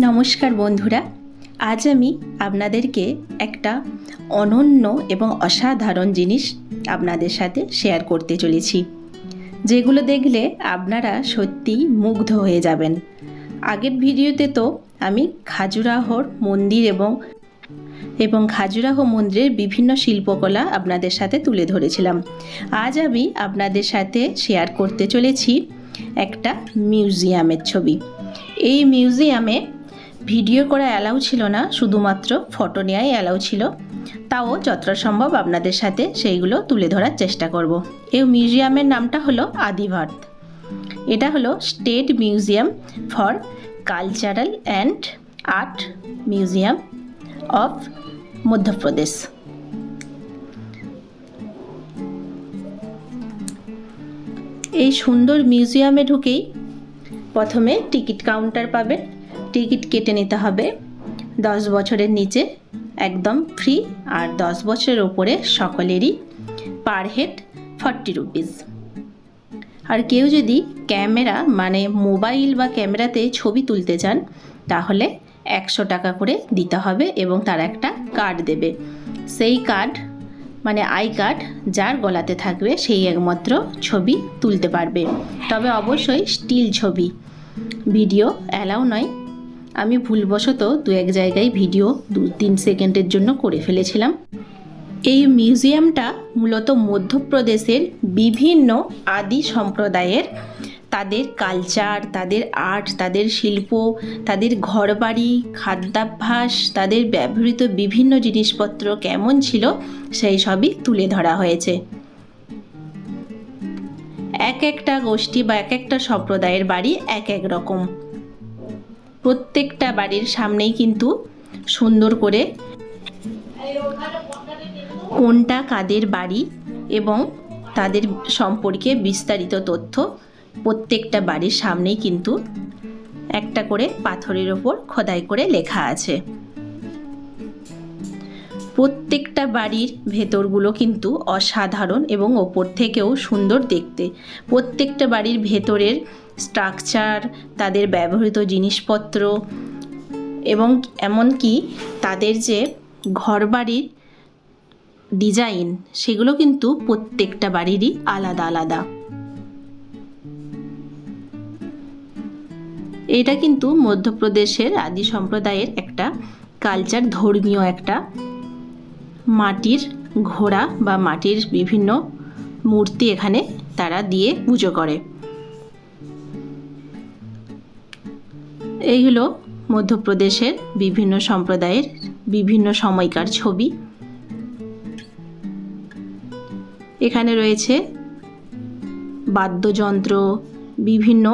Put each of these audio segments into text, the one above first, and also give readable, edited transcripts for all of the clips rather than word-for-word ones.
নমস্কার বন্ধুরা, আজ আমি আপনাদেরকে একটা অনন্য এবং অসাধারণ জিনিস আপনাদের সাথে শেয়ার করতে চলেছি, যেগুলো দেখলে আপনারা সত্যিই মুগ্ধ হয়ে যাবেন। আগের ভিডিওতে তো আমি খাজুরাহোর মন্দির এবং খাজুরাহো মন্দিরের বিভিন্ন শিল্পকলা আপনাদের সাথে তুলে ধরেছিলাম। আজ আমি আপনাদের সাথে শেয়ার করতে চলেছি একটা মিউজিয়ামের ছবি। এই মিউজিয়ামে ভিডিও করা অ্যালাউ ছিল না, শুধুমাত্র ফটো নেওয়াই অ্যালাউ ছিল। তাও যতটা সম্ভব আপনাদের সাথে সেইগুলো তুলে ধরার চেষ্টা করব। এই মিউজিয়ামের নামটা হলো আদিভারত। এটা হলো state museum for cultural and art museum of Madhya Pradesh. এই সুন্দর মিউজিয়ামে ঢুকেই প্রথমে টিকিট কাউন্টার পাবেন। টিকিট কেটে নিতে হবে। 10 বছরের নিচে একদম ফ্রি, আর 10 বছরের ওপরে সকলেরই পার হেড 40 রুপিস। আর কেউ যদি ক্যামেরা মোবাইল বা ক্যামেরাতে ছবি তুলতে চান তাহলে 100 টাকা করে দিতে হবে এবং তারা একটা কার্ড দেবে। সেই কার্ড আই কার্ড যার গলাতে থাকবে সেই একমাত্র ছবি তুলতে পারবে, তবে অবশ্যই স্টিল ছবি, ভিডিও অ্যালাউ নয়। আমি ভুলবশত 2-1 জায়গায় ভিডিও 2-3 সেকেন্ডের জন্য করে ফেলেছিলাম। এই মিউজিয়ামটা মূলত মধ্যপ্রদেশের বিভিন্ন আদি সম্প্রদায়ের তাদের কালচার, তাদের আর্ট, তাদের শিল্প, তাদের ঘরবাড়ি, খাদ্যাভ্যাস, তাদের ব্যবহৃত বিভিন্ন জিনিসপত্র কেমন ছিল সেই সবই তুলে ধরা হয়েছে। এক একটা গোষ্ঠী বা এক একটা সম্প্রদায়ের বাড়ি এক এক রকম। প্রত্যেকটা বাড়ির সামনেই কিন্তু সুন্দর করে কোনটা কাদের বাড়ি এবং তাদের সম্পর্কে বিস্তারিত তথ্য প্রত্যেকটা বাড়ির সামনেই কিন্তু একটা করে পাথরের ওপর খোদাই করে লেখা আছে। প্রত্যেকটা বাড়ির ভেতরগুলো কিন্তু অসাধারণ এবং ওপর থেকেও সুন্দর দেখতে। প্রত্যেকটা বাড়ির ভেতরের স্ট্রাকচার, তাদের ব্যবহৃত জিনিসপত্র এবং এমনকি তাদের যে ঘরবাড়ির ডিজাইন, সেগুলো কিন্তু প্রত্যেকটা বাড়িরই আলাদা আলাদা। এটা কিন্তু মধ্যপ্রদেশের আদি সম্প্রদায়ের একটা কালচার, ধর্মীয় একটা মাটির ঘোড়া বা মাটির বিভিন্ন মূর্তি এখানে তারা দিয়ে পুজো করে। এই হলো মধ্যপ্রদেশের বিভিন্ন সম্প্রদায়ের বিভিন্ন সময়কার ছবি। এখানে রয়েছে বাদ্যযন্ত্র, বিভিন্ন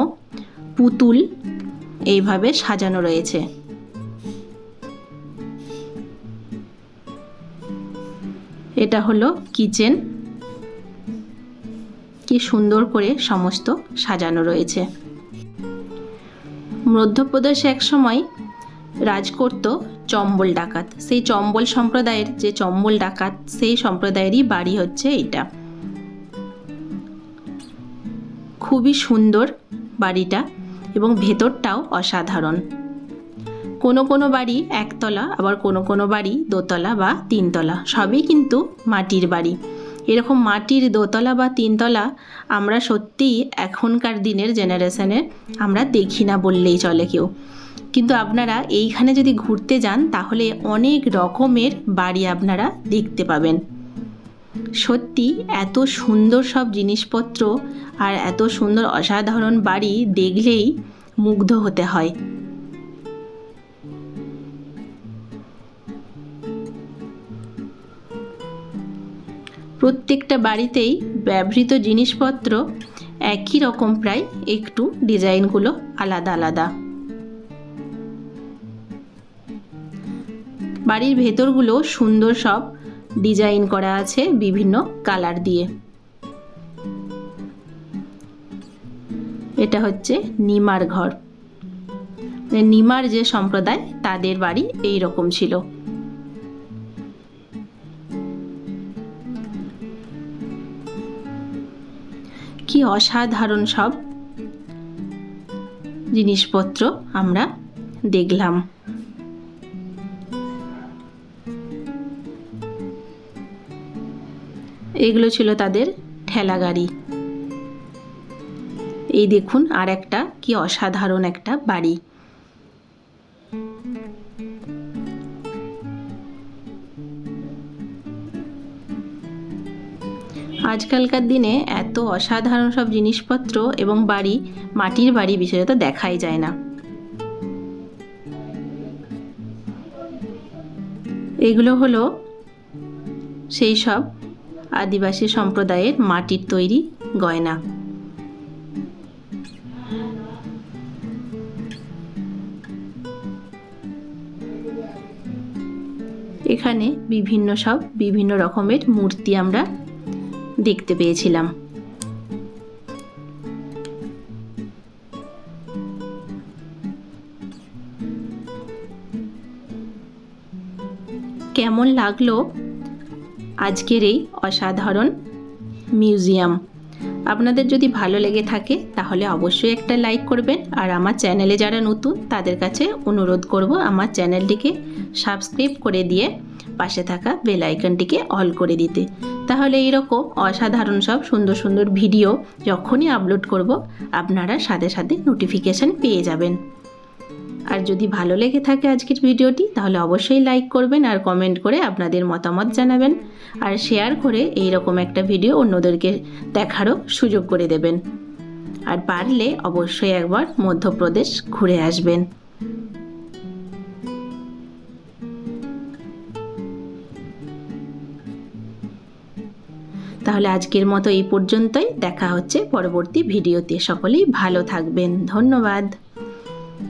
পুতুল এইভাবে সাজানো রয়েছে। এটা হলো কিচেন, কি সুন্দর করে সমস্ত সাজানো রয়েছে। মধ্যপ্রদেশে এক সময় রাজ করত চম্বল ডাকাত। সেই চম্বল সম্প্রদায়ের যে চম্বল ডাকাত, সেই সম্প্রদায়েরই বাড়ি হচ্ছে এটা। খুবই সুন্দর বাড়িটা এবং ভেতরটাও অসাধারণ। কোনো কোনো বাড়ি একতলা, আবার কোনো কোনো বাড়ি দোতলা বা 3 তলা, সবই কিন্তু মাটির বাড়ি। এরকম মাটির দোতলা বা 3 তলা আমরা সত্যিই এখনকার দিনের জেনারেশনে আমরা দেখি না বললেই চলে কেউ। কিন্তু আপনারা এইখানে যদি ঘুরতে যান তাহলে অনেক রকমের বাড়ি আপনারা দেখতে পাবেন। সত্যি এত সুন্দর সব জিনিসপত্র আর এত সুন্দর অসাধারণ বাড়ি দেখলেই মুগ্ধ হতে হয়। প্রত্যেকটা বাড়িতেই ব্যবহৃত জিনিসপত্র একই রকম, প্রায় একটু ডিজাইনগুলো আলাদা আলাদা। বাড়ির ভেতরগুলো সুন্দর সব ডিজাইন করা আছে বিভিন্ন কালার দিয়ে। এটা হচ্ছে নিমার ঘর। নিমার যে সম্প্রদায় তাদের বাড়ি এই রকম ছিল। কি অসাধারণ সব জিনিসপত্র আমরা দেখলাম। এগুলো ছিল তাদের ঠেলা গাড়ি। এই দেখুন আর একটা কি অসাধারণ একটা বাড়ি। আজকালকার দিনে এত অসাধারণ সব জিনিসপত্র এবং বাড়ি, মাটির বাড়ি বিশেষত দেখাই যায় না। এগুলো হলো সেই সব আদিবাসী সম্প্রদায়ের মাটির তৈরি গয়না। এখানে বিভিন্ন রকমের মূর্তি আমরা দেখতে পেয়েছিলাম। কেমন লাগলো আজকের এই অসাধারণ মিউজিয়াম? আপনাদের যদি ভালো লেগে থাকে তাহলে অবশ্যই একটা লাইক করবেন, আর আমার চ্যানেলে যারা নতুন তাদের কাছে অনুরোধ করব আমার চ্যানেলটিকে সাবস্ক্রাইব করে দিয়ে পাশে থাকা বেল আইকনটিকে অল করে দিতে। তাহলে এইরকম অসাধারণ সব সুন্দর সুন্দর ভিডিও যখনই আপলোড করব আপনারা সাথে সাথে নোটিফিকেশান পেয়ে যাবেন। আর যদি ভালো লেগে থাকে আজকের ভিডিওটি তাহলে অবশ্যই লাইক করবেন আর কমেন্ট করে আপনাদের মতামত জানাবেন, আর শেয়ার করে এই রকম একটা ভিডিও অন্যদেরকে দেখারও সুযোগ করে দেবেন। আর পারলে অবশ্যই একবার মধ্যপ্রদেশ ঘুরে আসবেন। তাহলে আজকের মতো এই পর্যন্তই। দেখা হচ্ছে পরবর্তী ভিডিওতে। সকলেই ভালো থাকবেন। ধন্যবাদ।